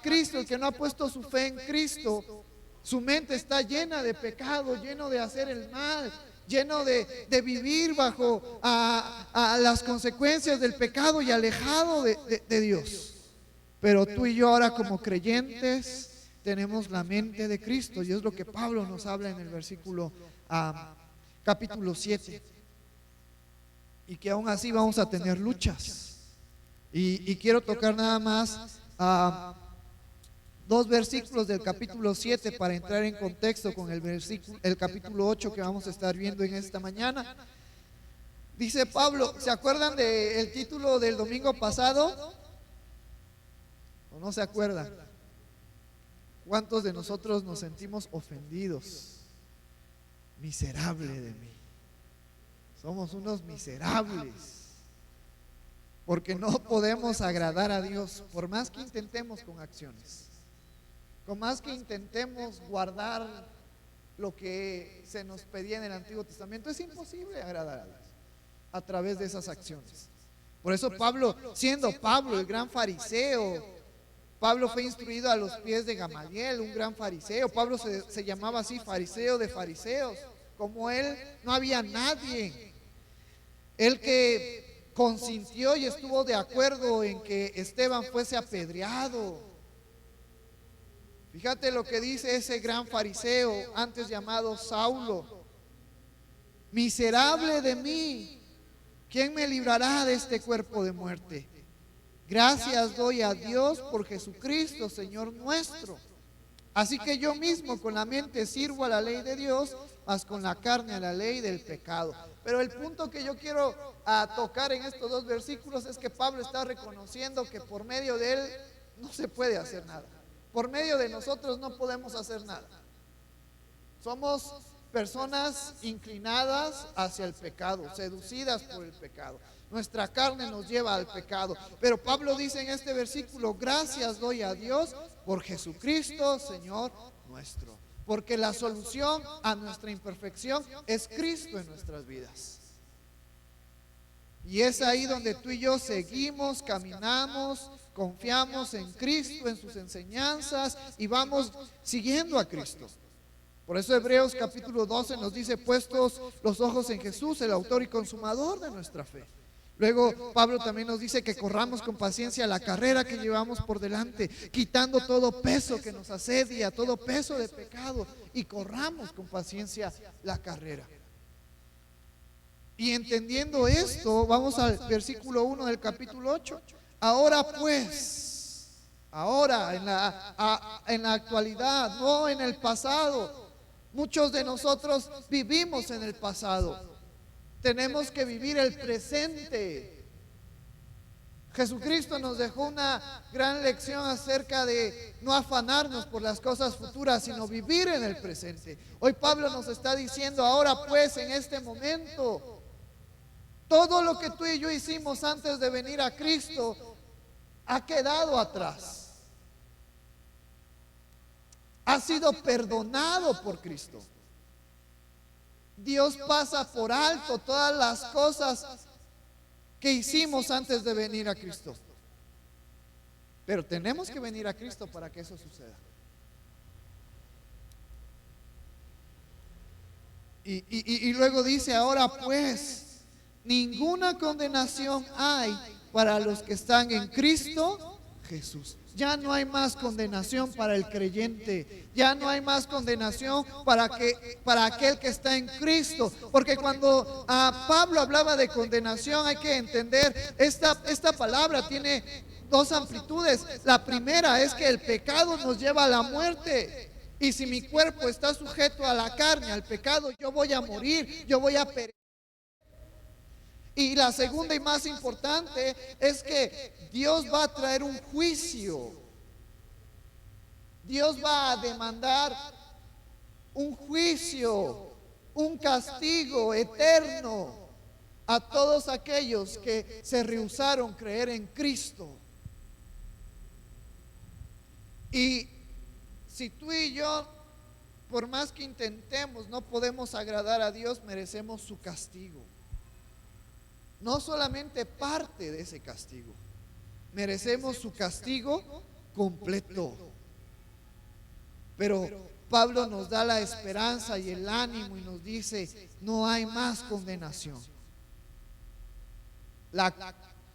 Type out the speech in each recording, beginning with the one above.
Cristo, el que no ha puesto su fe en Cristo, su mente está llena de pecado, lleno de hacer el mal, lleno de vivir bajo a las consecuencias del pecado y alejado de Dios. Pero tú y yo ahora como creyentes tenemos la mente de Cristo, y es lo que Pablo nos habla en el versículo capítulo 7. Y que aún así vamos a tener luchas. Y quiero tocar nada más dos versículos del capítulo 7 para entrar en contexto con el capítulo 8 que vamos a estar viendo en esta mañana. Dice Pablo, ¿se acuerdan del título del domingo pasado? ¿O no se acuerdan? ¿Cuántos de nosotros nos sentimos ofendidos? Miserable de mí. Somos unos miserables, porque no podemos agradar a Dios, por más que intentemos con acciones, por más que intentemos guardar lo que se nos pedía en el Antiguo Testamento. Es imposible agradar a Dios a través de esas acciones. Por eso Pablo, siendo Pablo el gran fariseo, Pablo fue instruido a los pies de Gamaliel, un gran fariseo. Pablo se llamaba así, fariseo de fariseos. Como él no había nadie. Él que consintió y estuvo de acuerdo en que Esteban fuese apedreado. Fíjate lo que dice ese gran fariseo, antes llamado Saulo: miserable de mí, ¿quién me librará de este cuerpo de muerte? Gracias doy a Dios por Jesucristo, Señor nuestro. Así que yo mismo con la mente sirvo a la ley de Dios, mas con la carne a la ley del pecado. Pero el punto que yo quiero tocar en estos dos versículos es que Pablo está reconociendo que por medio de él no se puede hacer nada. Por medio de nosotros no podemos hacer nada. Somos personas inclinadas hacia el pecado, seducidas por el pecado. Nuestra carne nos lleva al pecado. Pero Pablo dice en este versículo: gracias doy a Dios por Jesucristo, Señor nuestro. Porque la solución a nuestra imperfección es Cristo en nuestras vidas. Y es ahí donde tú y yo seguimos, caminamos, confiamos en Cristo, en sus enseñanzas, y vamos siguiendo a Cristo. Por eso Hebreos capítulo 12 nos dice: puestos los ojos en Jesús, el autor y consumador de nuestra fe. Luego Pablo también nos dice que corramos con paciencia la carrera que llevamos por delante, quitando todo peso que nos asedia, todo peso de pecado, y corramos con paciencia la carrera. Y entendiendo esto, vamos al versículo 1 del capítulo 8. Ahora pues, ahora en la actualidad, no en el pasado. Muchos de nosotros vivimos en el pasado. Tenemos que vivir el presente. Jesucristo nos dejó una gran lección acerca de no afanarnos por las cosas futuras, sino vivir en el presente. Hoy Pablo nos está diciendo: ahora pues, en este momento, todo lo que tú y yo hicimos antes de venir a Cristo ha quedado atrás. Ha sido perdonado por Cristo. Dios pasa por alto todas las cosas que hicimos antes de venir a Cristo. Pero tenemos que venir a Cristo para que eso suceda. Y luego dice: ahora pues, ninguna condenación hay para los que están en Cristo Jesús. Ya no hay más condenación para el creyente. Ya no hay más condenación para aquel que está en Cristo. Porque cuando Pablo hablaba de condenación, hay que entender, esta palabra tiene dos amplitudes. La primera es que el pecado nos lleva a la muerte. Y si mi cuerpo está sujeto a la carne, al pecado, yo voy a morir, yo voy a perecer. Y la segunda y más importante es que Dios va a traer un juicio. Dios va a demandar un juicio, un castigo eterno a todos aquellos que se rehusaron creer en Cristo. Y si tú y yo, por más que intentemos, no podemos agradar a Dios, merecemos su castigo. No solamente parte de ese castigo, merecemos su castigo completo. Pero Pablo nos da la esperanza y el ánimo y nos dice, no hay más condenación. La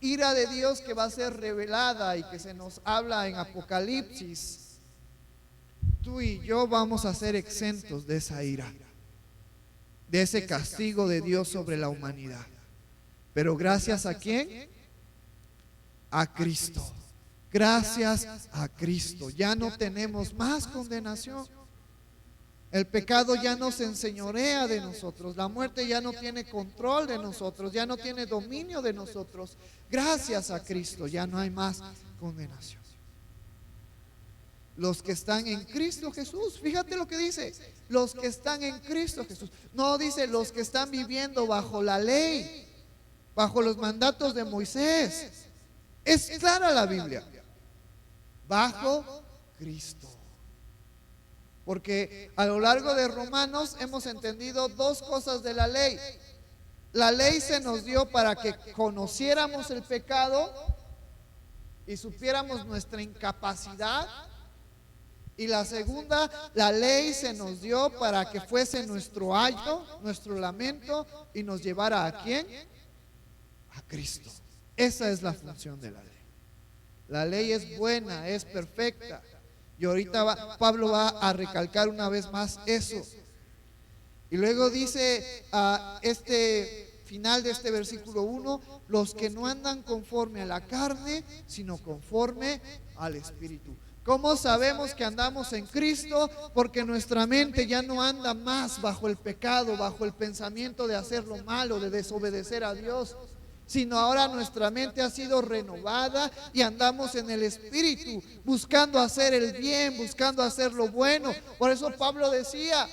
ira de Dios que va a ser revelada y que se nos habla en Apocalipsis, tú y yo vamos a ser exentos de esa ira, de ese castigo de Dios sobre la humanidad. Pero gracias a ¿quién? A Cristo. Gracias a Cristo. Ya no tenemos más condenación. El pecado ya no se enseñorea de nosotros. La muerte ya no tiene control de nosotros. Ya no tiene dominio de nosotros. Gracias a Cristo ya no hay más condenación. Los que están en Cristo Jesús, fíjate lo que dice, los que están en Cristo Jesús. No dice los que están viviendo bajo la ley, bajo los mandatos de Moisés. Es clara la Biblia. Bajo Cristo. Porque a lo largo de Romanos hemos entendido dos cosas de la ley. La ley se nos dio para que conociéramos el pecado y supiéramos nuestra incapacidad. Y la segunda, la ley se nos dio para que fuese nuestro ayo, nuestro lamento, y nos llevara ¿a quién? A Cristo. Esa es la función de la ley. La ley es buena, es perfecta. Y ahorita Pablo va a recalcar una vez más eso. Y luego dice a este final de este versículo 1, los que no andan conforme a la carne, sino conforme al Espíritu. ¿Cómo sabemos que andamos en Cristo? Porque nuestra mente ya no anda más bajo el pecado, bajo el pensamiento de hacer lo malo, de desobedecer a Dios, sino ahora nuestra mente ha sido renovada y andamos en el Espíritu, buscando hacer el bien, buscando hacer lo bueno. Por eso Pablo decía,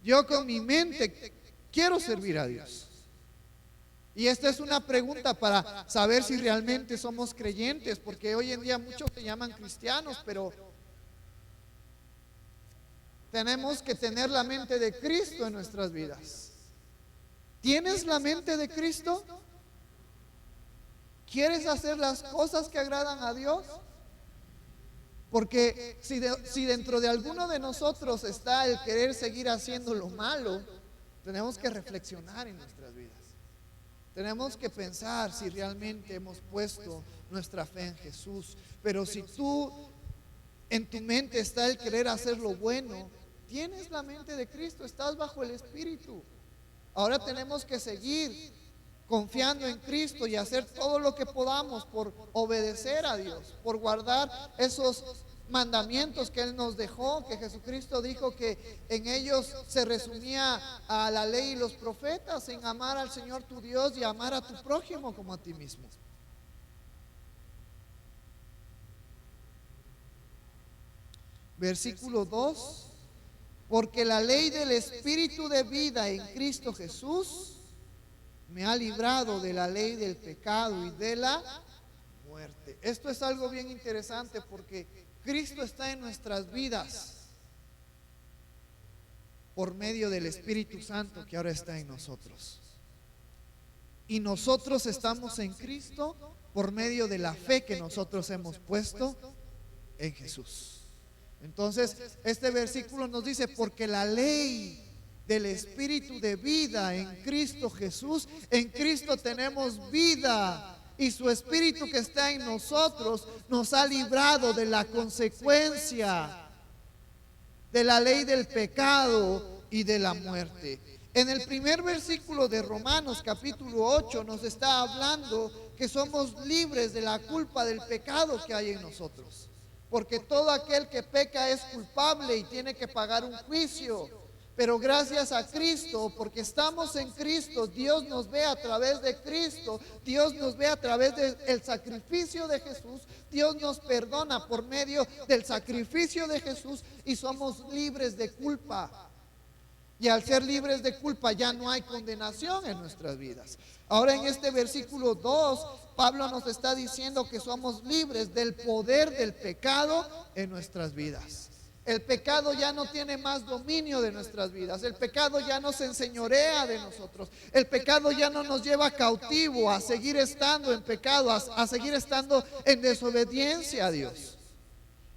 yo con mi mente quiero servir a Dios. Y esta es una pregunta para saber si realmente somos creyentes, porque hoy en día muchos se llaman cristianos, pero tenemos que tener la mente de Cristo en nuestras vidas. ¿Tienes la mente de Cristo? ¿Quieres hacer las cosas que agradan a Dios? Porque si dentro de alguno de nosotros está el querer seguir haciendo lo malo, tenemos que reflexionar en nuestras vidas. Tenemos que pensar si realmente hemos puesto nuestra fe en Jesús. Pero si tú en tu mente está el querer hacer lo bueno, tienes la mente de Cristo, estás bajo el Espíritu. Ahora tenemos que seguir confiando en Cristo y hacer todo lo que podamos por obedecer a Dios, por guardar esos mandamientos que Él nos dejó, que Jesucristo dijo que en ellos se resumía a la ley y los profetas, en amar al Señor tu Dios y amar a tu prójimo como a ti mismo. Versículo 2, porque la ley del Espíritu de vida en Cristo Jesús me ha librado de la ley del pecado y de la muerte. Esto es algo bien interesante porque Cristo está en nuestras vidas por medio del Espíritu Santo que ahora está en nosotros. Y nosotros estamos en Cristo por medio de la fe que nosotros hemos puesto en Jesús. Entonces, este versículo nos dice, porque la ley del Espíritu de vida en Cristo Jesús, en Cristo tenemos vida. Y su Espíritu que está en nosotros nos ha librado de la consecuencia de la ley del pecado y de la muerte. En el primer versículo de Romanos capítulo 8 nos está hablando que somos libres de la culpa del pecado que hay en nosotros. Porque todo aquel que peca es culpable y tiene que pagar un juicio. Pero gracias a Cristo, porque estamos en Cristo, Dios nos ve a través de Cristo, Dios nos ve a través del sacrificio de Jesús, Dios nos perdona por medio del sacrificio de Jesús y somos libres de culpa. Y al ser libres de culpa ya no hay condenación en nuestras vidas. Ahora en este versículo 2, Pablo nos está diciendo que somos libres del poder del pecado en nuestras vidas. El pecado ya no tiene más dominio de nuestras vidas. El pecado ya no se enseñorea de nosotros. El pecado ya no nos lleva cautivo a seguir estando en pecado, a seguir estando en desobediencia a Dios.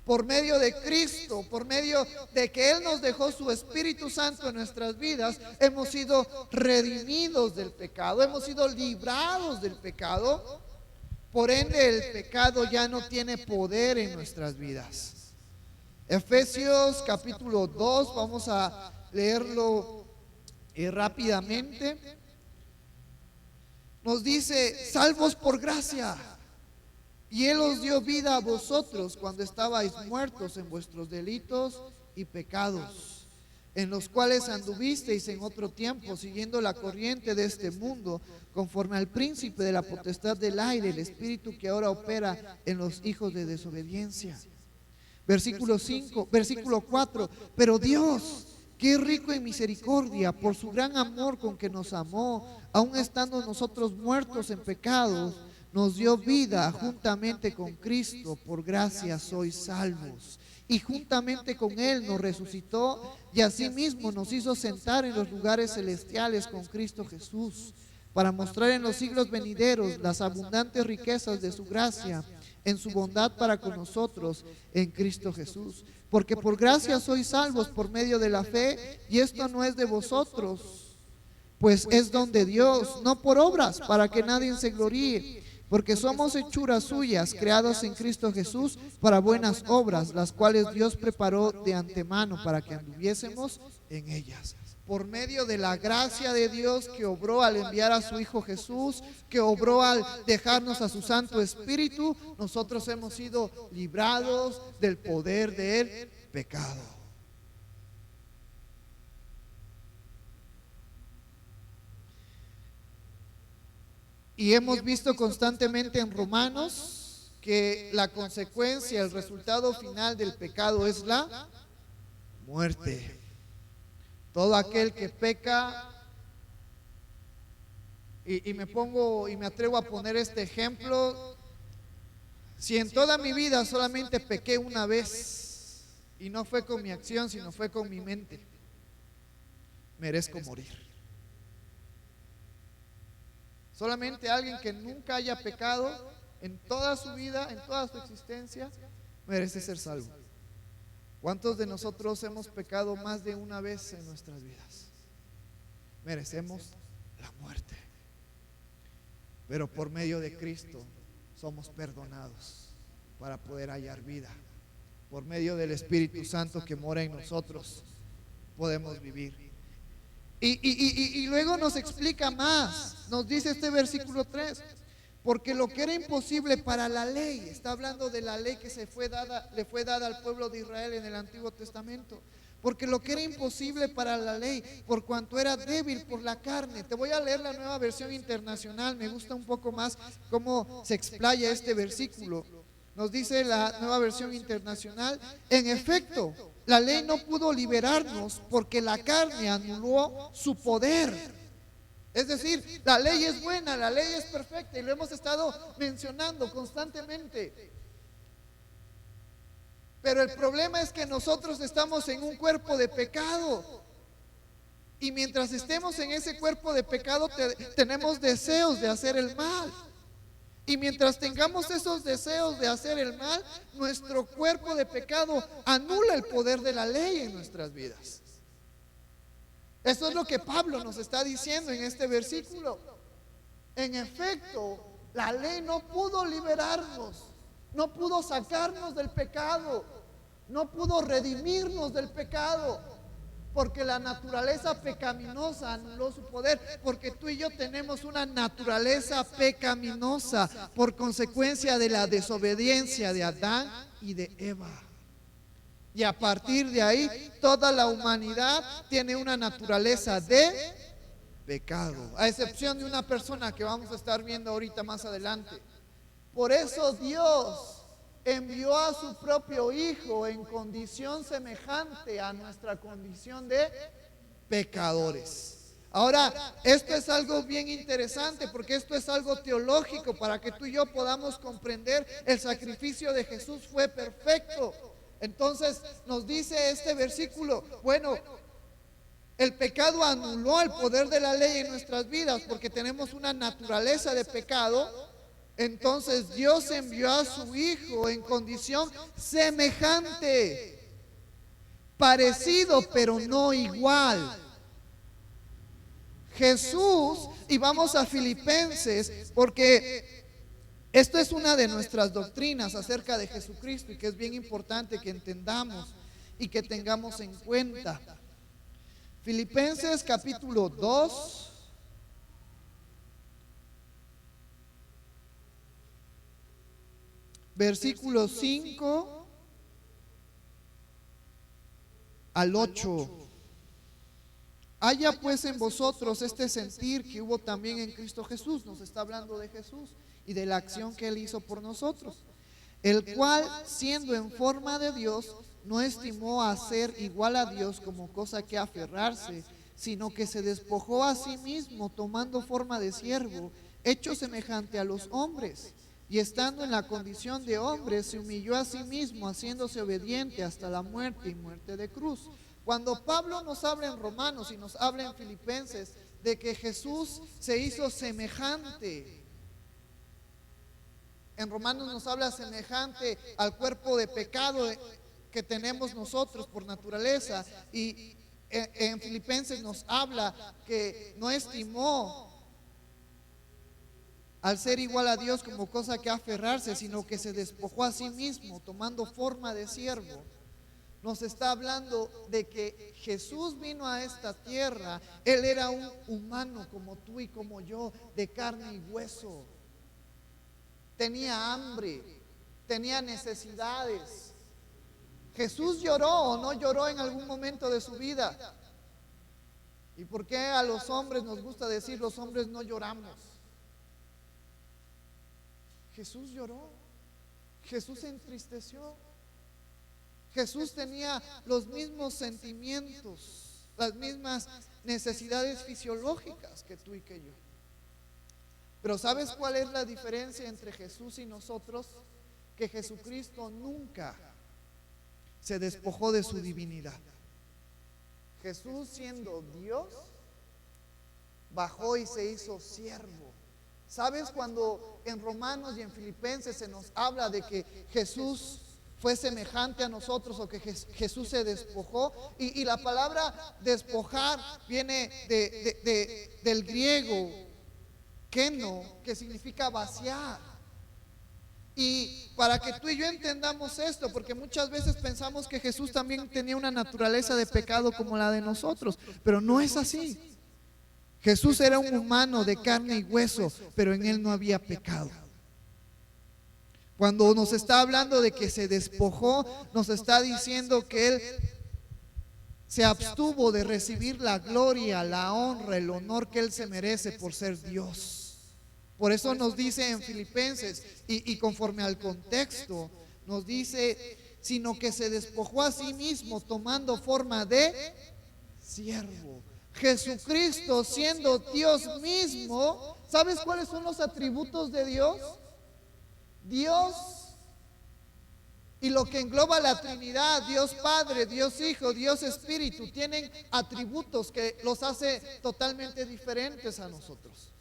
por medio de Cristo, por medio de que Él nos dejó su Espíritu Santo en nuestras vidas, hemos sido redimidos del pecado, hemos sido librados del pecado. Por ende, el pecado ya no tiene poder en nuestras vidas. Efesios capítulo 2, vamos a leerlo rápidamente. Nos dice: salvos por gracia, y Él os dio vida a vosotros cuando estabais muertos en vuestros delitos y pecados, en los cuales anduvisteis en otro tiempo, siguiendo la corriente de este mundo, conforme al príncipe de la potestad del aire, el espíritu que ahora opera en los hijos de desobediencia. Versículo 4, pero Dios, que es rico en misericordia, por su gran amor con que nos amó, aun estando nosotros muertos en pecados, nos dio vida juntamente con Cristo. Por gracia sois salvos. Y juntamente con Él nos resucitó, y asimismo nos hizo sentar en los lugares celestiales con Cristo Jesús, para mostrar en los siglos venideros las abundantes riquezas de su gracia en su bondad para con nosotros en Cristo Jesús. Porque por gracia sois salvos por medio de la fe, y esto no es de vosotros, pues es don de Dios, no por obras, para que nadie se gloríe. Porque somos hechuras suyas, creados en Cristo Jesús para buenas obras, las cuales Dios preparó de antemano para que anduviésemos en ellas. Por medio de la gracia de Dios que obró al enviar a su Hijo Jesús, que obró al dejarnos a su Santo Espíritu, nosotros hemos sido librados del poder del pecado. Y hemos visto constantemente en Romanos que la consecuencia, el resultado final del pecado es la muerte. Todo aquel que peca, y me atrevo a poner este ejemplo: si en toda mi vida solamente pequé una vez, y no fue con mi acción, sino fue con mi mente, merezco morir. Solamente alguien que nunca haya pecado en toda su vida, en toda su existencia, merece ser salvo. ¿Cuántos de nosotros hemos pecado más de una vez en nuestras vidas? Merecemos la muerte. Pero por medio de Cristo somos perdonados para poder hallar vida. Por medio del Espíritu Santo que mora en nosotros podemos vivir. Y luego nos explica más. Nos dice este versículo 3: porque lo que era imposible para la ley, está hablando de la ley que le fue dada al pueblo de Israel en el Antiguo Testamento. Porque lo que era imposible para la ley, por cuanto era débil por la carne. Te voy a leer la Nueva Versión Internacional, me gusta un poco más cómo se explaya este versículo. Nos dice la Nueva Versión Internacional: en efecto, la ley no pudo liberarnos porque la carne anuló su poder. Es decir, la ley es buena, la ley es perfecta, y lo hemos estado mencionando constantemente. Pero el problema es que nosotros estamos en un cuerpo de pecado, y mientras estemos en ese cuerpo de pecado tenemos deseos de hacer el mal. Y mientras tengamos esos deseos de hacer el mal, nuestro cuerpo de pecado anula el poder de la ley en nuestras vidas. Eso es lo que Pablo nos está diciendo en este versículo. En efecto, la ley no pudo liberarnos, no pudo sacarnos del pecado, no pudo redimirnos del pecado, porque la naturaleza pecaminosa anuló su poder. Porque tú y yo tenemos una naturaleza pecaminosa por consecuencia de la desobediencia de Adán y de Eva. Y a partir de ahí, toda la humanidad tiene una naturaleza de pecado, a excepción de una persona que vamos a estar viendo ahorita más adelante. Por eso Dios envió a su propio Hijo en condición semejante a nuestra condición de pecadores. Ahora, esto es algo bien interesante, porque esto es algo teológico para que tú y yo podamos comprender. El sacrificio de Jesús fue perfecto. Entonces nos dice este versículo: bueno, el pecado anuló el poder de la ley en nuestras vidas porque tenemos una naturaleza de pecado, Entonces Dios envió a su Hijo en condición semejante, parecido pero no igual. Jesús, y vamos a Filipenses, porque esto es una de nuestras doctrinas acerca de Jesucristo y que es bien importante que entendamos y que tengamos en cuenta. Filipenses capítulo 2. Versículos 5 al 8. Haya pues en vosotros este sentir que hubo también en Cristo Jesús. Nos está hablando de Jesús y de la acción que Él hizo por nosotros, el cual, siendo en forma de Dios, no estimó a ser igual a Dios como cosa que aferrarse, sino que se despojó a sí mismo, tomando forma de siervo, hecho semejante a los hombres. Y estando en la condición de hombre, se humilló a sí mismo, haciéndose obediente hasta la muerte y muerte de cruz. Cuando Pablo nos habla en Romanos y nos habla en Filipenses de que Jesús se hizo semejante, en Romanos nos habla semejante al cuerpo de pecado que tenemos nosotros por naturaleza, y en Filipenses nos habla que no estimó al ser igual a Dios como cosa que aferrarse, sino que se despojó a sí mismo, tomando forma de siervo. Nos está hablando de que Jesús vino a esta tierra. Él era un humano como tú y como yo, de carne y hueso. Tenía hambre, tenía necesidades. ¿Jesús lloró o no lloró en algún momento de su vida? ¿Y por qué a los hombres nos gusta decir los hombres no lloramos? Jesús lloró, Jesús se entristeció, Jesús tenía los mismos sentimientos, las mismas necesidades fisiológicas que tú y que yo. Pero ¿sabes cuál es la diferencia entre Jesús y nosotros? Que Jesucristo nunca se despojó de su divinidad. Jesús, siendo Dios, bajó y se hizo siervo. ¿Sabes? Cuando en Romanos y en Filipenses se nos habla de que Jesús fue semejante a nosotros, o que Jesús se despojó, y la palabra despojar viene del griego keno, que significa vaciar. Y para que tú y yo entendamos esto, porque muchas veces pensamos que Jesús también tenía una naturaleza de pecado como la de nosotros, pero no es así. Jesús era un humano de carne y hueso, pero en Él no había pecado. Cuando nos está hablando de que se despojó, nos está diciendo que Él se abstuvo de recibir la gloria, la honra, el honor que Él se merece por ser Dios. Por eso nos dice en Filipenses, y conforme al contexto, nos dice, sino que se despojó a sí mismo, tomando forma de siervo. Jesucristo, siendo Dios mismo, ¿sabes cuáles son los atributos de Dios? Dios y lo que engloba la Trinidad, Dios Padre, Dios Hijo, Dios Espíritu, tienen atributos que los hace totalmente diferentes a nosotros.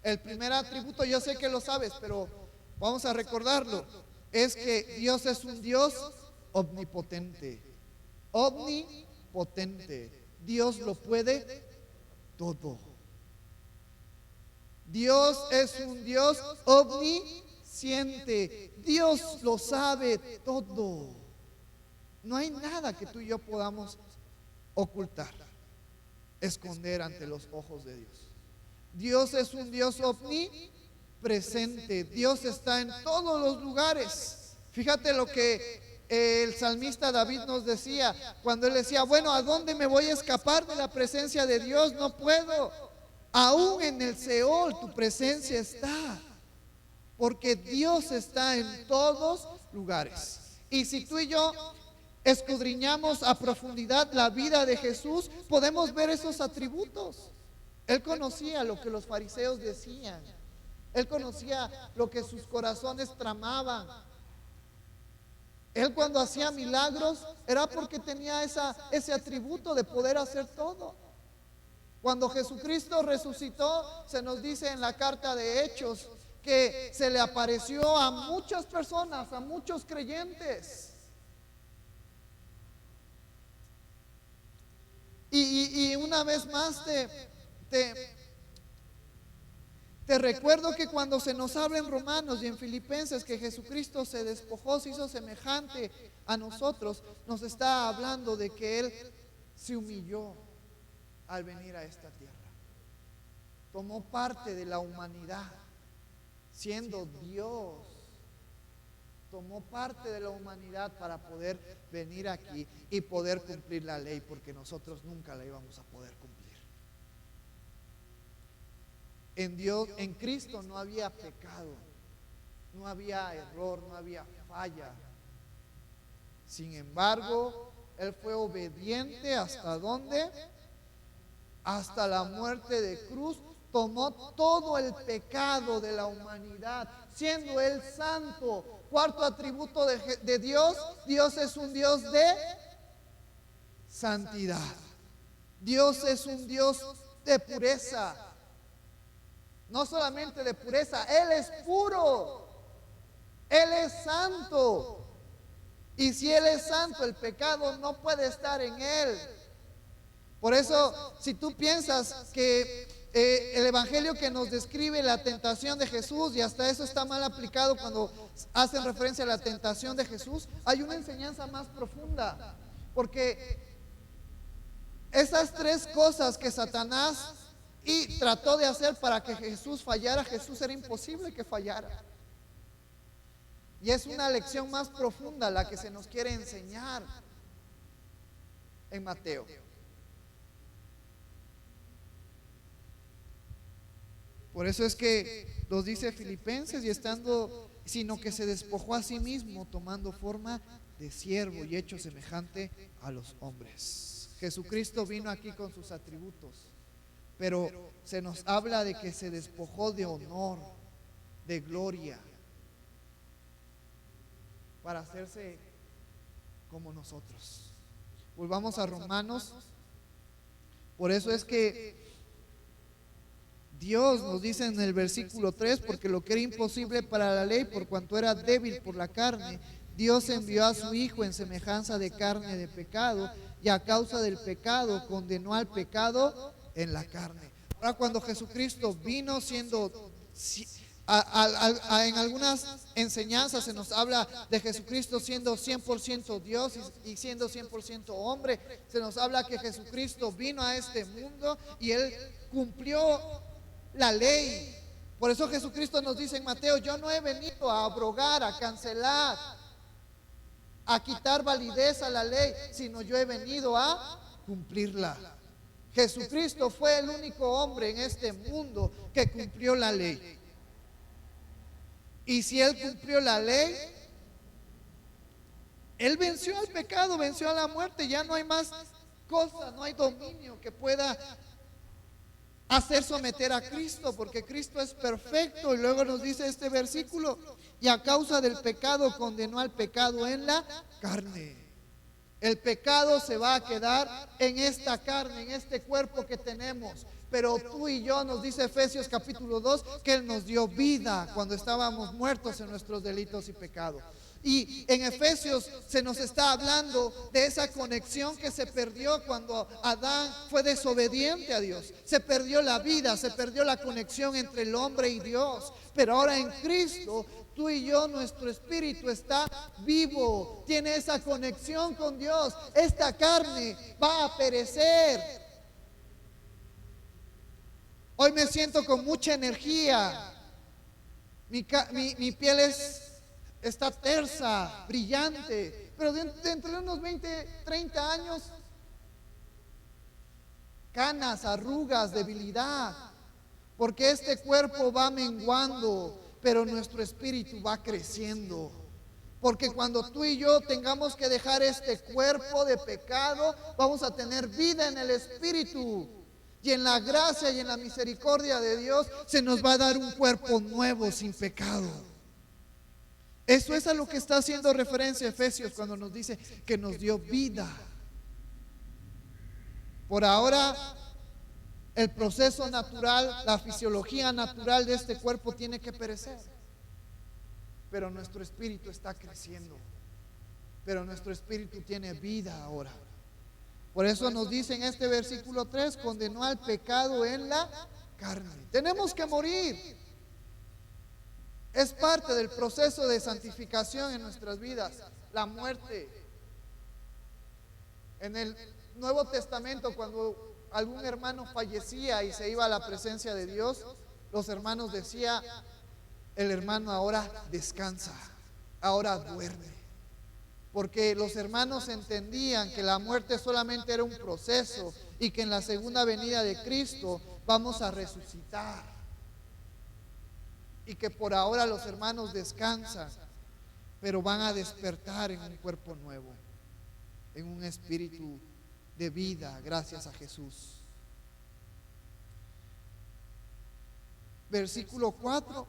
El primer atributo, yo sé que lo sabes, pero vamos a recordarlo, es que Dios es un Dios omnipotente. Omnipotente. Dios lo puede todo. Dios es un Dios omnisciente. Dios lo sabe todo. No hay nada que tú y yo podamos ocultar, esconder ante los ojos de Dios. Dios es un Dios omnipresente. Dios está en todos los lugares. Fíjate lo que el salmista David nos decía cuando él decía, bueno, ¿a dónde me voy a escapar de la presencia de Dios? No puedo. Aún en el Seol tu presencia está, porque Dios está en todos lugares. Y si tú y yo escudriñamos a profundidad la vida de Jesús, podemos ver esos atributos. Él conocía lo que los fariseos decían. Él conocía lo que sus corazones tramaban. Él, cuando hacía milagros, era porque tenía ese atributo de poder hacer todo. Cuando Jesucristo resucitó, se nos dice en la carta de Hechos, que se le apareció a muchas personas, a muchos creyentes. Y una vez más te recuerdo que cuando se nos habla en Romanos y en Filipenses que Jesucristo se despojó, se hizo semejante a nosotros, nos está hablando de que Él se humilló al venir a esta tierra. Tomó parte de la humanidad, siendo Dios. Tomó parte de la humanidad para poder venir aquí y poder cumplir la ley, porque nosotros nunca la íbamos a poder cumplir. En Dios, en Cristo no había pecado, no había error, no había falla. Sin embargo, Él fue obediente ¿hasta dónde? Hasta la muerte de cruz. Tomó todo el pecado de la humanidad, siendo Él santo. Cuarto atributo de Dios: Dios es un Dios de santidad. Dios es un Dios de pureza. No solamente de pureza, Él es puro, Él es santo. Y si Él es santo, el pecado no puede estar en Él. Por eso, si tú piensas que el evangelio que nos describe la tentación de Jesús, y hasta eso está mal aplicado cuando hacen referencia a la tentación de Jesús, hay una enseñanza más profunda. Porque esas tres cosas que Satanás trató de hacer para que Jesús fallara, Jesús era imposible que fallara. Y es una lección más profunda la que se nos quiere enseñar en Mateo. Por eso es que nos dice Filipenses, sino que se despojó a sí mismo, tomando forma de siervo y hecho semejante a los hombres. Jesucristo vino aquí con sus atributos, pero se nos habla de que se despojó de honor, de gloria, para hacerse como nosotros. Volvamos a Romanos. Por eso es que Dios nos dice en el versículo 3, porque lo que era imposible para la ley, por cuanto era débil por la carne, Dios envió a su Hijo en semejanza de carne de pecado, y a causa del pecado condenó al pecado en la carne. Ahora, cuando Jesucristo vino siendo, en algunas enseñanzas se nos habla de Jesucristo siendo 100% Dios y siendo 100% hombre. Se nos habla que Jesucristo vino a este mundo y Él cumplió la ley. Por eso Jesucristo nos dice en Mateo: yo no he venido a abrogar, a cancelar, a quitar validez a la ley, sino yo he venido a cumplirla. Jesucristo fue el único hombre en este mundo que cumplió la ley. Y si Él cumplió la ley, Él venció al pecado, venció a la muerte. Ya no hay más cosa, no hay dominio que pueda hacer someter a Cristo, porque Cristo es perfecto. Y luego nos dice este versículo: y a causa del pecado condenó al pecado en la carne. El pecado se va a quedar en esta carne, en este cuerpo que tenemos. Pero tú y yo, nos dice Efesios capítulo 2, que Él nos dio vida cuando estábamos muertos en nuestros delitos y pecados. Y en Efesios se nos está hablando de esa conexión que se perdió cuando Adán fue desobediente a Dios. Se perdió la vida, se perdió la conexión entre el hombre y Dios. Pero ahora en Cristo, tú y yo, nuestro espíritu está vivo, tiene esa conexión con Dios. Esta carne va a perecer. Hoy me siento con mucha energía. Mi piel está tersa, brillante. Pero dentro de unos 20, 30 años, canas, arrugas, debilidad. Porque este cuerpo va menguando, pero nuestro espíritu va creciendo. Porque cuando tú y yo tengamos que dejar este cuerpo de pecado, vamos a tener vida en el espíritu. Y en la gracia y en la misericordia de Dios se nos va a dar un cuerpo nuevo, sin pecado. Eso es a lo que está haciendo referencia Efesios cuando nos dice que nos dio vida. Por ahora El proceso natural, la fisiología natural de este cuerpo tiene que perecer. Pero nuestro espíritu está creciendo. Pero nuestro espíritu tiene vida ahora. Por eso nos dice en este versículo 3, condenó al pecado en la carne. Tenemos que morir. Es parte del proceso de santificación en nuestras vidas, la muerte. En el Nuevo Testamento, cuando algún hermano fallecía y se iba a la presencia de Dios, los hermanos decían, el hermano ahora descansa, ahora duerme. Porque los hermanos entendían que la muerte solamente era un proceso y que en la segunda venida de Cristo vamos a resucitar. Y que por ahora los hermanos descansan, pero van a despertar en un cuerpo nuevo, en un espíritu de vida, gracias a Jesús. Versículo 4,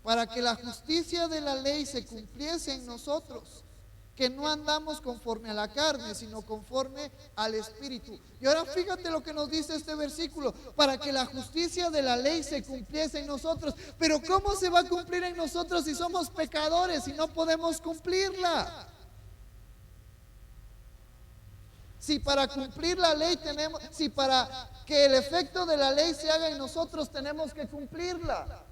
para que la justicia de la ley se cumpliese en nosotros, que no andamos conforme a la carne, sino conforme al Espíritu. Y ahora fíjate lo que nos dice este versículo, para que la justicia de la ley se cumpliese en nosotros. Pero ¿cómo se va a cumplir en nosotros si somos pecadores y no podemos cumplirla? Si para cumplir la ley tenemos, si para que el efecto de la ley se haga en nosotros tenemos que cumplirla.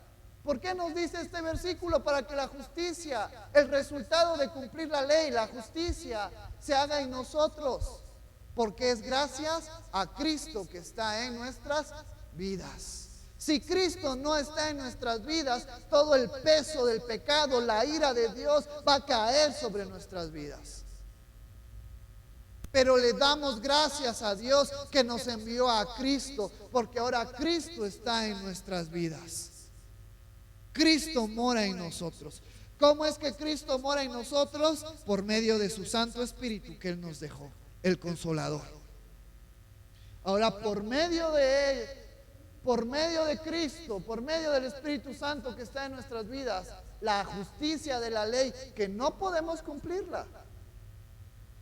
¿Por qué nos dice este versículo? Para que la justicia, el resultado de cumplir la ley, la justicia, se haga en nosotros. Porque es gracias a Cristo que está en nuestras vidas. Si Cristo no está en nuestras vidas, todo el peso del pecado, la ira de Dios va a caer sobre nuestras vidas. Pero le damos gracias a Dios que nos envió a Cristo, porque ahora Cristo está en nuestras vidas. Cristo mora en nosotros. ¿Cómo es que Cristo mora en nosotros? Por medio de su Santo Espíritu que Él nos dejó, el Consolador. Ahora, por medio de Él, por medio de Cristo, por medio del Espíritu Santo que está en nuestras vidas, la justicia de la ley, que no podemos cumplirla,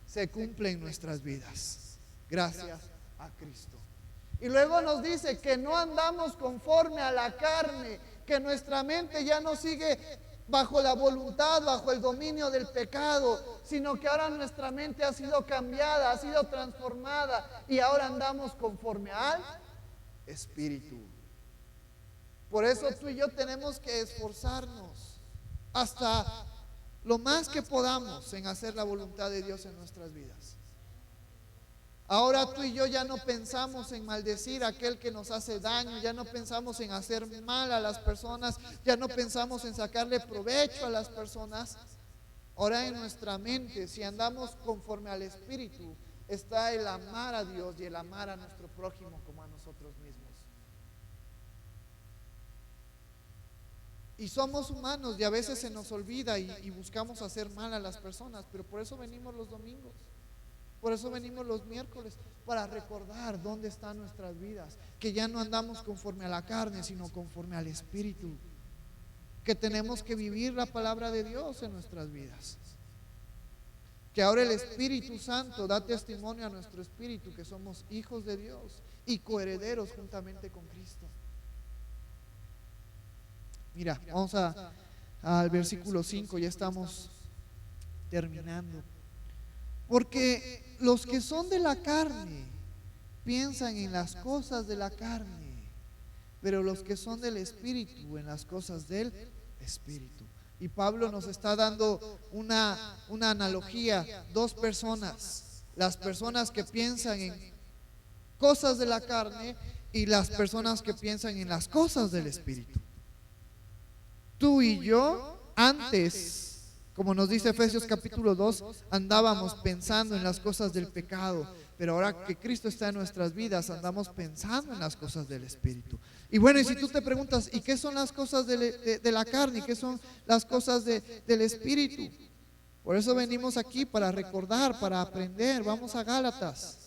se cumple en nuestras vidas, gracias a Cristo. Y luego nos dice que no andamos conforme a la carne, que nuestra mente ya no sigue bajo la voluntad, bajo el dominio del pecado, sino que ahora nuestra mente ha sido cambiada, ha sido transformada y ahora andamos conforme al Espíritu. Por eso tú y yo tenemos que esforzarnos hasta lo más que podamos en hacer la voluntad de Dios en nuestras vidas. Ahora tú y yo ya no pensamos en maldecir a aquel que nos hace daño, ya no pensamos en hacer mal a las personas, ya no pensamos en sacarle provecho a las personas. Ahora en nuestra mente, si andamos conforme al Espíritu, está el amar a Dios y el amar a nuestro prójimo como a nosotros mismos. Y somos humanos y a veces se nos olvida y buscamos hacer mal a las personas, pero por eso venimos los domingos. Por eso venimos los miércoles, para recordar dónde están nuestras vidas, que ya no andamos conforme a la carne, sino conforme al Espíritu, que tenemos que vivir la palabra de Dios en nuestras vidas, que ahora el Espíritu Santo da testimonio a nuestro espíritu que somos hijos de Dios y coherederos juntamente con Cristo. Mira, vamos al versículo 5, ya estamos terminando. Porque los que son de la carne piensan en las cosas de la carne, pero los que son del Espíritu en las cosas del Espíritu. Y Pablo nos está dando una analogía, dos personas, las personas que piensan en cosas de la carne y las personas que piensan en las cosas del Espíritu. Tú y yo antes, como nos dice Efesios capítulo 2, andábamos pensando en las cosas del pecado, pero ahora que Cristo está en nuestras vidas, andamos pensando en las cosas del Espíritu. Y bueno, y si tú te preguntas, ¿y qué son las cosas de la carne? ¿Y qué son las cosas del Espíritu? Por eso venimos aquí, para recordar, para aprender. Vamos a Gálatas.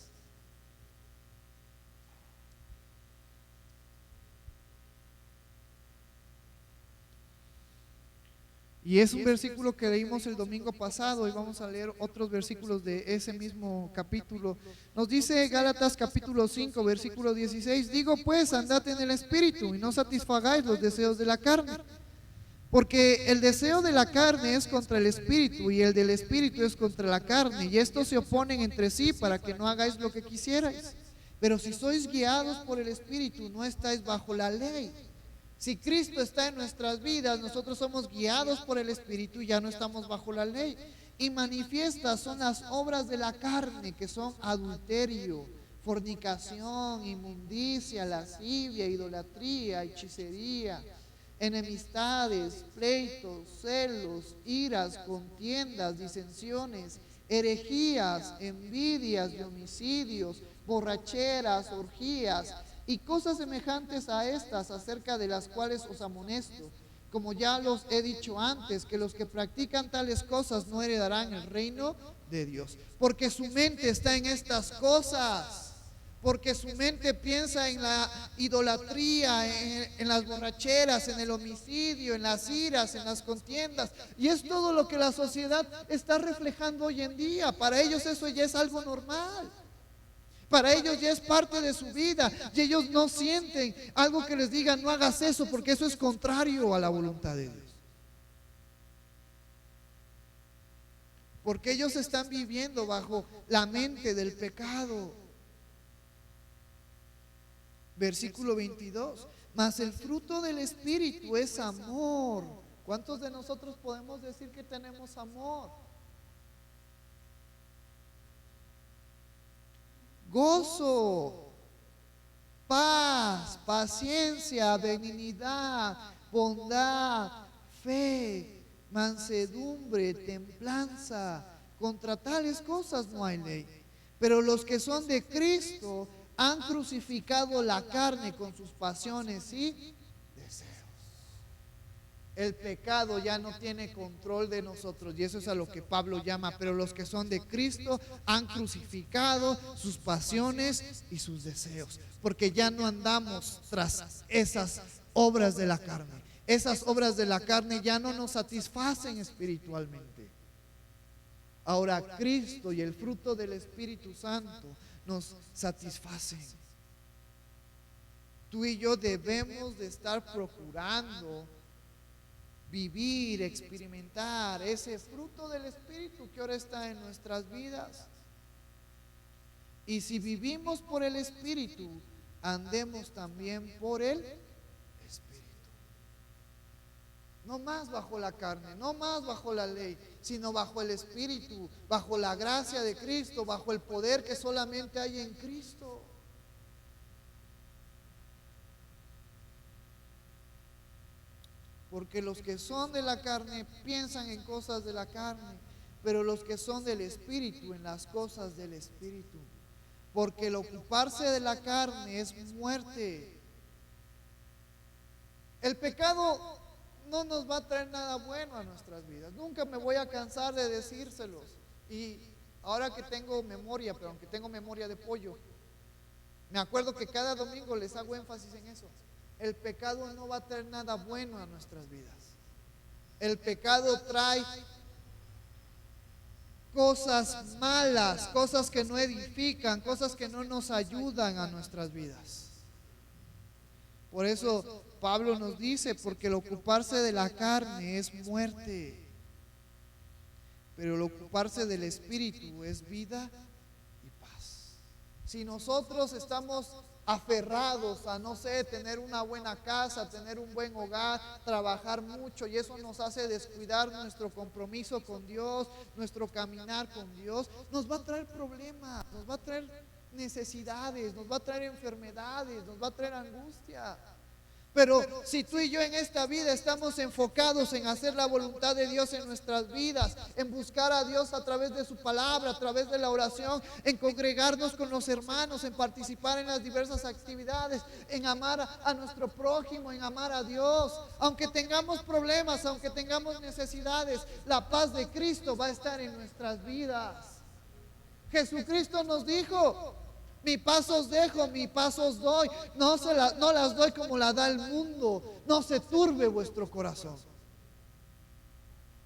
Y es un versículo que leímos el domingo pasado y vamos a leer otros versículos de ese mismo capítulo. Nos dice Gálatas capítulo 5, versículo 16, digo pues, andad en el Espíritu y no satisfagáis los deseos de la carne. Porque el deseo de la carne es contra el Espíritu y el del Espíritu es contra la carne, y estos se oponen entre sí para que no hagáis lo que quisierais. Pero si sois guiados por el Espíritu, no estáis bajo la ley. Si Cristo está en nuestras vidas, nosotros somos guiados por el Espíritu y ya no estamos bajo la ley. Y manifiestas son las obras de la carne, que son adulterio, fornicación, inmundicia, lascivia, idolatría, hechicería, enemistades, pleitos, celos, iras, contiendas, disensiones, herejías, envidias y homicidios, borracheras, orgías y cosas semejantes a estas, acerca de las cuales os amonesto, como ya los he dicho antes, que los que practican tales cosas no heredarán el reino de Dios, porque su mente está en estas cosas. Porque su mente piensa en la idolatría, en las borracheras, en el homicidio, en las iras, en las contiendas. Y es todo lo que la sociedad está reflejando hoy en día. Para ellos eso ya es algo normal. Para ellos ya es parte de su vida. Y ellos no sienten algo que les diga, no hagas eso, porque eso es contrario a la voluntad de Dios. Porque ellos están viviendo bajo la mente del pecado. Versículo 22, mas el fruto del Espíritu es amor. ¿Cuántos de nosotros podemos decir que tenemos amor? Gozo, paz, paciencia, benignidad, bondad, fe, mansedumbre, templanza. Contra tales cosas no hay ley. Pero los que son de Cristo han crucificado la carne con sus pasiones y deseos. El pecado ya no tiene control de nosotros, y eso es a lo que Pablo llama, pero los que son de Cristo han crucificado sus pasiones y sus deseos, porque ya no andamos tras esas obras de la carne. Esas obras de la carne ya no nos satisfacen espiritualmente. Ahora Cristo y el fruto del Espíritu Santo nos satisfacen. Tú y yo debemos de estar procurando vivir, experimentar ese fruto del Espíritu que ahora está en nuestras vidas. Y si vivimos por el Espíritu, andemos también por el Espíritu. No más bajo la carne, no más bajo la ley, sino bajo el Espíritu, bajo la gracia de Cristo, bajo el poder que solamente hay en Cristo. Porque los que son de la carne piensan en cosas de la carne, pero los que son del Espíritu en las cosas del Espíritu. Porque el ocuparse de la carne es muerte. El pecado no nos va a traer nada bueno a nuestras vidas. Nunca me voy a cansar de decírselos. Y ahora que tengo memoria, pero aunque tengo memoria de pollo, me acuerdo que cada domingo les hago énfasis en eso. El pecado no va a traer nada bueno a nuestras vidas. El pecado trae cosas malas, cosas que no edifican, cosas que no nos ayudan a nuestras vidas. Por eso Pablo nos dice, porque el ocuparse de la carne es muerte, pero el ocuparse del Espíritu es vida y paz. Si nosotros estamos aferrados a, no sé, tener una buena casa, tener un buen hogar, trabajar mucho, y eso nos hace descuidar nuestro compromiso con Dios, nuestro caminar con Dios, nos va a traer problemas, nos va a traer necesidades, nos va a traer enfermedades, nos va a traer angustia. Pero si tú y yo en esta vida estamos enfocados en hacer la voluntad de Dios en nuestras vidas, en buscar a Dios a través de su palabra, a través de la oración, en congregarnos con los hermanos, en participar en las diversas actividades, en amar a nuestro prójimo, en amar a Dios, aunque tengamos problemas, aunque tengamos necesidades, la paz de Cristo va a estar en nuestras vidas. Jesucristo nos dijo: mi paz os dejo, mi paz os doy. No las doy como la da el mundo. No se turbe vuestro corazón.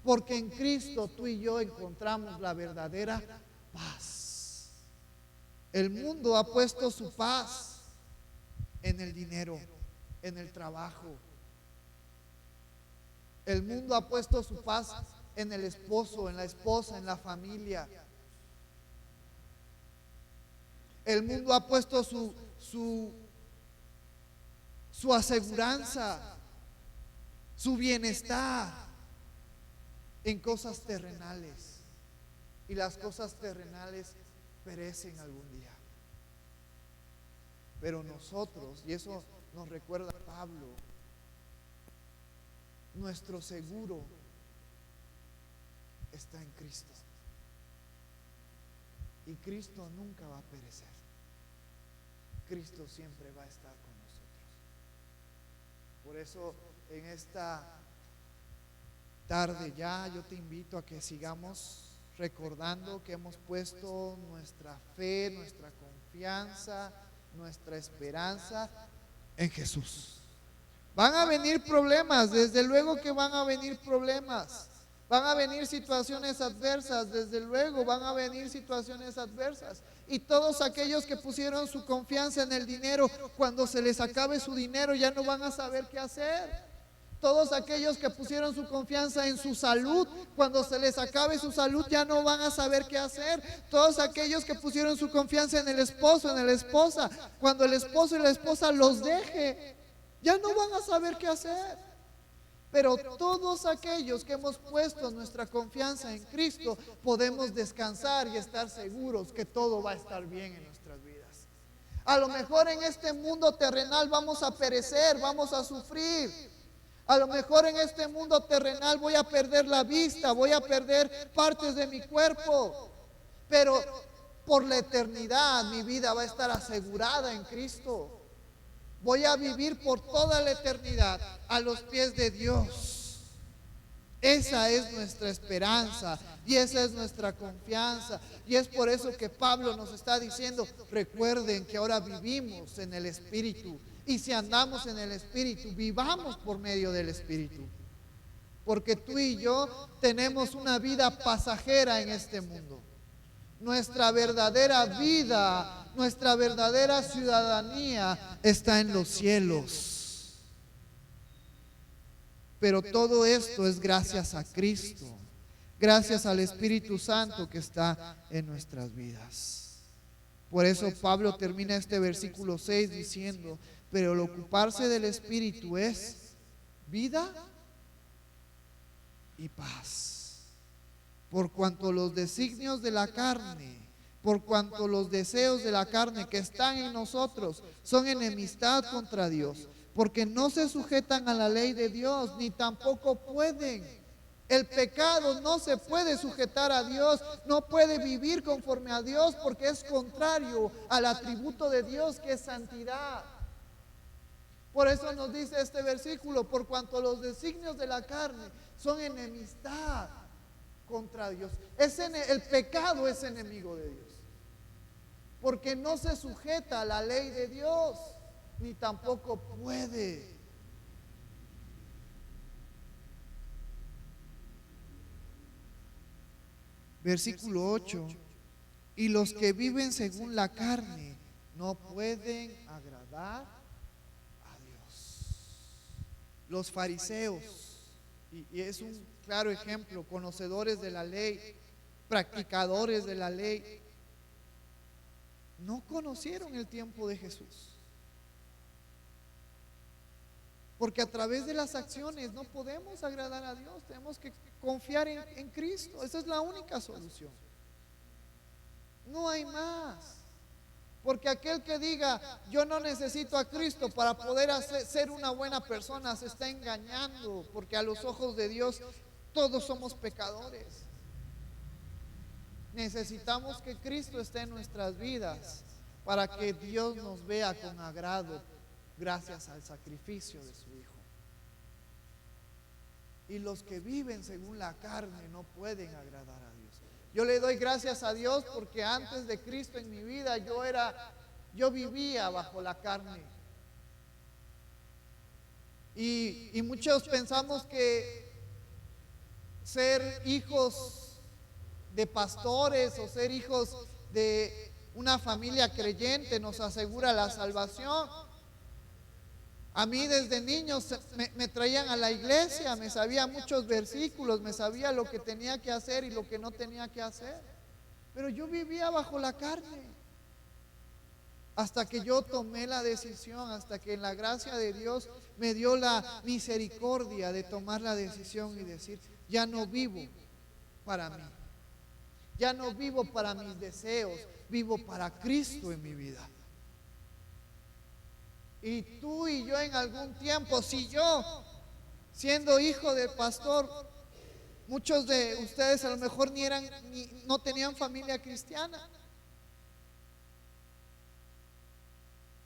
porque en Cristo tú y yo encontramos la verdadera paz. El mundo ha puesto su paz en el dinero, en el trabajo. El mundo ha puesto su paz en el esposo, en la esposa, en la familia. El mundo ha puesto su aseguranza, su bienestar en cosas terrenales. Y las cosas terrenales perecen algún día. Pero nosotros, y eso nos recuerda Pablo, nuestro seguro está en Cristo. Y Cristo nunca va a perecer. Cristo siempre va a estar con nosotros. Por eso en esta tarde ya yo te invito a que sigamos recordando que hemos puesto nuestra fe, nuestra confianza, nuestra esperanza en Jesús. Van a venir problemas, desde luego que van a venir problemas. Van a venir situaciones adversas, desde luego van a venir situaciones adversas. Y todos aquellos que pusieron su confianza en el dinero, cuando se les acabe su dinero ya no van a saber qué hacer. Todos aquellos que pusieron su confianza en su salud, cuando se les acabe su salud ya no van a saber qué hacer. Todos aquellos que pusieron su confianza en el esposo, en la esposa, cuando el esposo y la esposa los deje, ya no van a saber qué hacer. Pero todos aquellos que hemos puesto nuestra confianza en Cristo, podemos descansar y estar seguros que todo va a estar bien en nuestras vidas. A lo mejor en este mundo terrenal vamos a perecer, vamos a sufrir. A lo mejor en este mundo terrenal voy a perder la vista, voy a perder partes de mi cuerpo. Pero por la eternidad mi vida va a estar asegurada en Cristo. Voy a vivir por toda la eternidad a los pies de Dios. Esa es nuestra esperanza y esa es nuestra confianza. Y es por eso que Pablo nos está diciendo, recuerden que ahora vivimos en el Espíritu. Y si andamos en el Espíritu, vivamos por medio del Espíritu. Porque tú y yo tenemos una vida pasajera en este mundo. Nuestra verdadera vida, nuestra verdadera ciudadanía está en los cielos. Pero todo esto es gracias a Cristo, gracias al Espíritu Santo que está en nuestras vidas. Por eso Pablo termina este versículo 6 diciendo, pero el ocuparse del Espíritu es vida y paz. Por cuanto los designios de la carne, por cuanto los deseos de la carne que están en nosotros son enemistad contra Dios, porque no se sujetan a la ley de Dios, ni tampoco pueden. El pecado no se puede sujetar a Dios, no puede vivir conforme a Dios, porque es contrario al atributo de Dios que es santidad. Por eso nos dice este versículo, por cuanto los designios de la carne son enemistad contra Dios. El pecado es enemigo de Dios, porque no se sujeta a la ley de Dios, ni tampoco puede. Versículo 8, y los que viven según la carne no pueden agradar a Dios. Los fariseos, y es un claro ejemplo, conocedores de la ley, practicadores de la ley, no conocieron el tiempo de Jesús. Porque a través de las acciones no podemos agradar a Dios, tenemos que confiar en Cristo. Esa es la única solución. No hay más. Porque aquel que diga, yo no necesito a Cristo para poder ser una buena persona, se está engañando, porque a los ojos de Dios todos somos pecadores. Necesitamos que Cristo esté en nuestras vidas para que Dios nos vea con agrado gracias al sacrificio de su Hijo. Y los que viven según la carne no pueden agradar a Dios. Yo le doy gracias a Dios porque antes de Cristo en mi vida yo vivía bajo la carne. Y muchos pensamos que ser hijos de pastores o ser hijos de una familia creyente nos asegura la salvación. A mí desde niños me traían a la iglesia, me sabía muchos versículos, me sabía lo que tenía que hacer y lo que no tenía que hacer. Pero yo vivía bajo la carne. Hasta que yo tomé la decisión, hasta que en la gracia de Dios me dio la misericordia de tomar la decisión y decir, ya no vivo para mí. Ya no vivo para mis deseos, vivo para Cristo en mi vida. Y tú y yo en algún tiempo, si yo, siendo hijo de pastor, muchos de ustedes a lo mejor no tenían familia cristiana,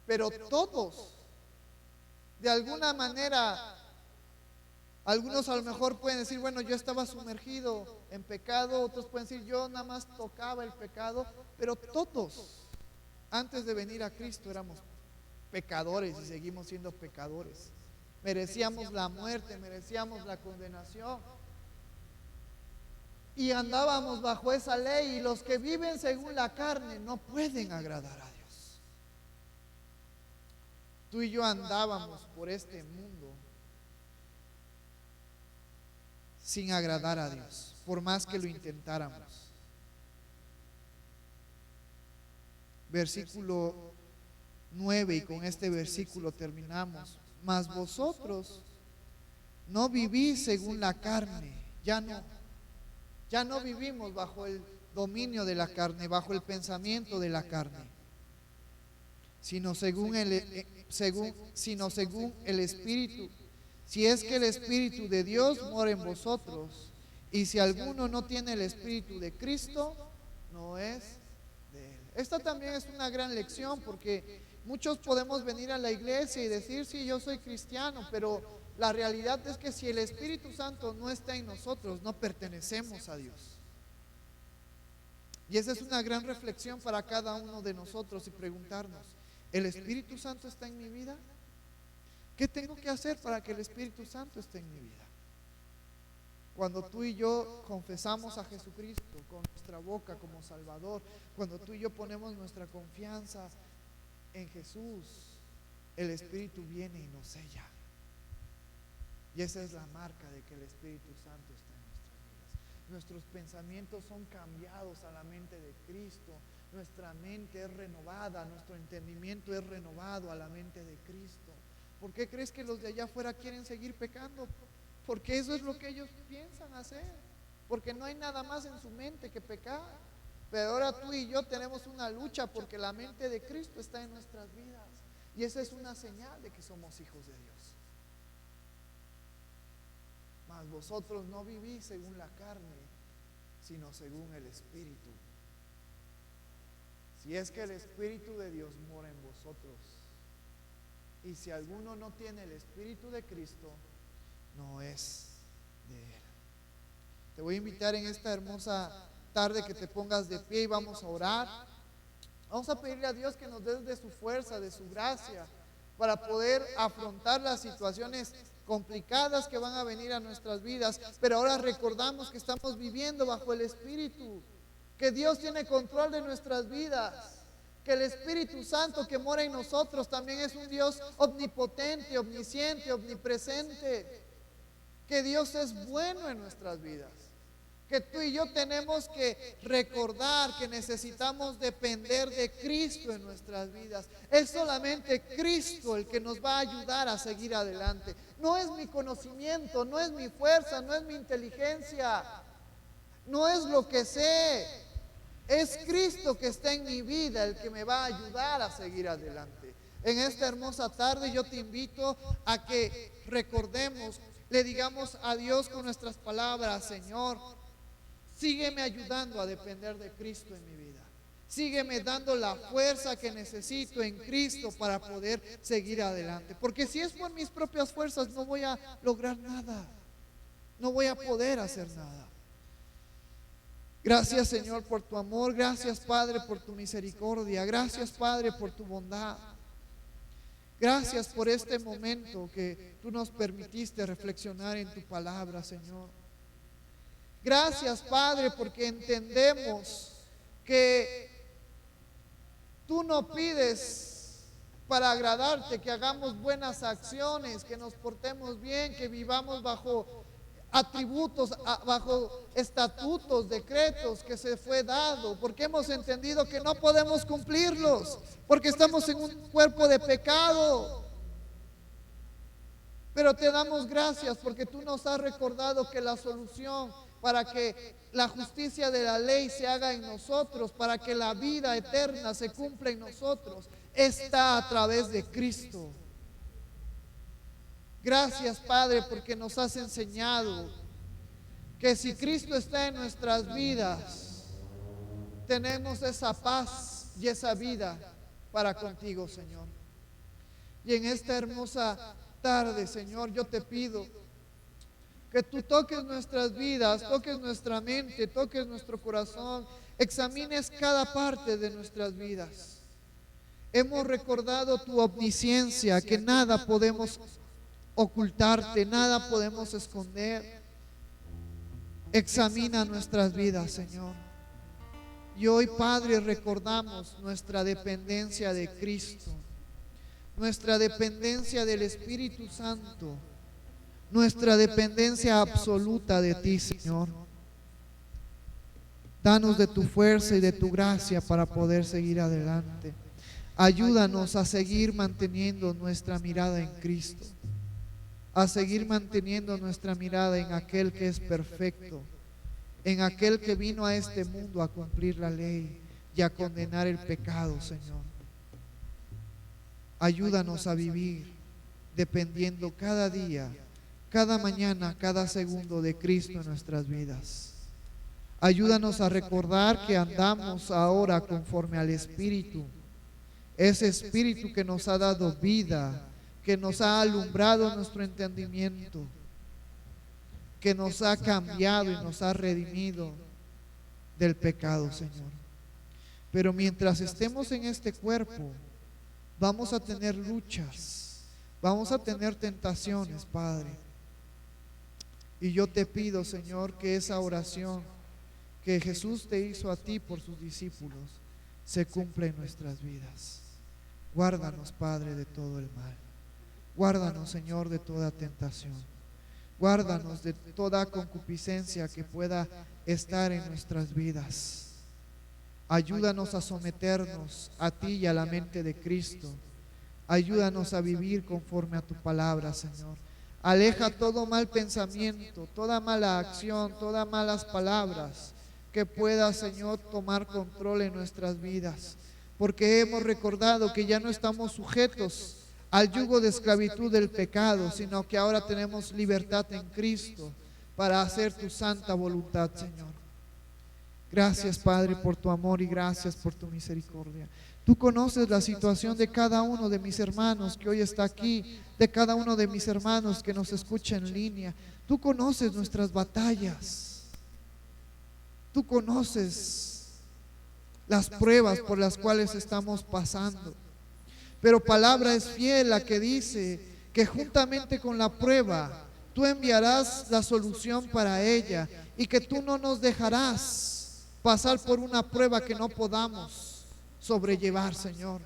pero todos, de alguna manera, algunos a lo mejor pueden decir, bueno, yo estaba sumergido en pecado, otros pueden decir, yo nada más tocaba el pecado, pero todos, antes de venir a Cristo, éramos pecadores y seguimos siendo pecadores. Merecíamos la muerte, merecíamos la condenación. Y andábamos bajo esa ley, y los que viven según la carne no pueden agradar a Dios. Tú y yo andábamos por este mundo sin agradar a Dios, por más que lo intentáramos. Versículo 9, y con este versículo terminamos. Mas vosotros no vivís según la carne, ya no vivimos bajo el dominio de la carne, bajo el pensamiento de la carne, sino según el Espíritu. Si es que el Espíritu de Dios mora en vosotros, y si alguno no tiene el Espíritu de Cristo, no es de él. Esta también es una gran lección, porque muchos podemos venir a la iglesia y decir, sí, yo soy cristiano, pero la realidad es que si el Espíritu Santo no está en nosotros, no pertenecemos a Dios. Y esa es una gran reflexión para cada uno de nosotros, y preguntarnos, ¿el Espíritu Santo está en mi vida? ¿Qué tengo que hacer para que el Espíritu Santo esté en mi vida? Cuando tú y yo confesamos a Jesucristo con nuestra boca como Salvador, cuando tú y yo ponemos nuestra confianza en Jesús, el Espíritu viene y nos sella. Y esa es la marca de que el Espíritu Santo está en nuestras vidas. Nuestros pensamientos son cambiados a la mente de Cristo. Nuestra mente es renovada, nuestro entendimiento es renovado a la mente de Cristo. ¿Por qué crees que los de allá afuera quieren seguir pecando? Porque eso es lo que ellos piensan hacer. Porque no hay nada más en su mente que pecar. Pero ahora tú y yo tenemos una lucha, porque la mente de Cristo está en nuestras vidas. Y esa es una señal de que somos hijos de Dios. Mas vosotros no vivís según la carne, sino según el Espíritu. Si es que el Espíritu de Dios mora en vosotros. Y si alguno no tiene el Espíritu de Cristo, no es de él. Te voy a invitar en esta hermosa tarde que te pongas de pie y vamos a orar. Vamos a pedirle a Dios que nos dé de su fuerza, de su gracia, para poder afrontar las situaciones complicadas que van a venir a nuestras vidas. Pero ahora recordamos que estamos viviendo bajo el Espíritu, que Dios tiene control de nuestras vidas, que el Espíritu Santo que mora en nosotros también es un Dios omnipotente, omnisciente, omnipresente, que Dios es bueno en nuestras vidas, que tú y yo tenemos que recordar que necesitamos depender de Cristo en nuestras vidas. Es solamente Cristo el que nos va a ayudar a seguir adelante. No es mi conocimiento, no es mi fuerza, no es mi inteligencia, no es lo que sé. Es Cristo que está en mi vida el que me va a ayudar a seguir adelante. En esta hermosa tarde yo te invito a que recordemos, le digamos a Dios con nuestras palabras: Señor, sígueme ayudando a depender de Cristo en mi vida. Sígueme dando la fuerza que necesito en Cristo para poder seguir adelante. Porque si es por mis propias fuerzas no voy a lograr nada. No voy a poder hacer nada. Gracias, Señor, por tu amor. Gracias, Padre, por tu misericordia. Gracias, Padre, por tu bondad. Gracias por este momento que tú nos permitiste reflexionar en tu palabra, Señor. Gracias, Padre, porque entendemos que tú no pides para agradarte que hagamos buenas acciones, que nos portemos bien, que vivamos bajo atributos, bajo estatutos, decretos que se fue dado, porque hemos entendido que no podemos cumplirlos, porque estamos en un cuerpo de pecado. Pero te damos gracias porque tú nos has recordado que la solución para que la justicia de la ley se haga en nosotros, para que la vida eterna se cumpla en nosotros, está a través de Cristo. Gracias, Padre, porque nos has enseñado que si Cristo está en nuestras vidas, tenemos esa paz y esa vida para contigo, Señor. Y en esta hermosa tarde, Señor, yo te pido que tú toques nuestras vidas, toques nuestra mente, toques nuestro corazón, examines cada parte de nuestras vidas. Hemos recordado tu omnisciencia, que nada podemos ocultarte, nada podemos esconder. Examina nuestras vidas, Señor. Y hoy, Padre, recordamos nuestra dependencia de Cristo, nuestra dependencia del Espíritu Santo, nuestra dependencia absoluta de ti, Señor. Danos de tu fuerza y de tu gracia para poder seguir adelante. Ayúdanos a seguir manteniendo nuestra mirada en Cristo, a seguir manteniendo nuestra mirada en aquel que es perfecto, en aquel que vino a este mundo a cumplir la ley y a condenar el pecado, Señor. Ayúdanos a vivir dependiendo cada día, cada mañana, cada segundo de Cristo en nuestras vidas. Ayúdanos a recordar que andamos ahora conforme al Espíritu, ese Espíritu que nos ha dado vida, que nos ha alumbrado nuestro entendimiento, que nos ha cambiado y nos ha redimido del pecado, Señor. Pero mientras estemos en este cuerpo, vamos a tener luchas, vamos a tener tentaciones, Padre. Y yo te pido, Señor, que esa oración que Jesús te hizo a ti por sus discípulos se cumpla en nuestras vidas. Guárdanos, Padre, de todo el mal. Guárdanos, Señor, de toda tentación. Guárdanos de toda concupiscencia que pueda estar en nuestras vidas. Ayúdanos a someternos a ti y a la mente de Cristo. Ayúdanos a vivir conforme a tu palabra, Señor. Aleja todo mal pensamiento, toda mala acción, todas malas palabras que pueda, Señor, tomar control en nuestras vidas. Porque hemos recordado que ya no estamos sujetos al yugo de esclavitud del pecado, sino que ahora tenemos libertad en Cristo para hacer tu santa voluntad, Señor. Gracias, Padre, por tu amor y gracias por tu misericordia. Tú conoces la situación de cada uno de mis hermanos que hoy está aquí, de cada uno de mis hermanos que nos escucha en línea. Tú conoces nuestras batallas. Tú conoces las pruebas por las cuales estamos pasando. Pero palabra es fiel la que dice que juntamente con la prueba tú enviarás la solución para ella y que tú no nos dejarás pasar por una prueba que no podamos sobrellevar, Señor.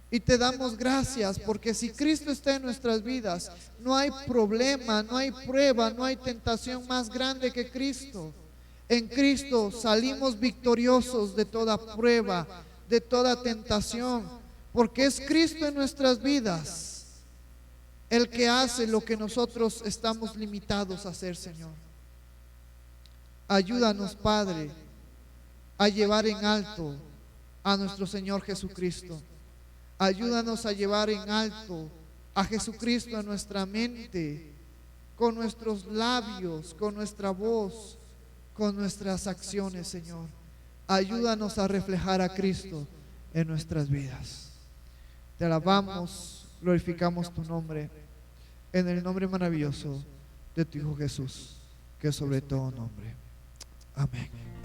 Y te damos gracias porque si Cristo está en nuestras vidas, no hay problema, no hay prueba, no hay tentación más grande que Cristo. En Cristo salimos victoriosos de toda prueba, de toda tentación, porque es Cristo en nuestras vidas el que hace lo que nosotros estamos limitados a hacer, Señor. Ayúdanos, Padre, a llevar en alto a nuestro Señor Jesucristo. Ayúdanos a llevar en alto a Jesucristo en nuestra mente, con nuestros labios, con nuestra voz, con nuestras acciones, Señor. Ayúdanos a reflejar a Cristo en nuestras vidas. Te alabamos, glorificamos tu nombre, en el nombre maravilloso de tu Hijo Jesús, que es sobre todo nombre. Amén.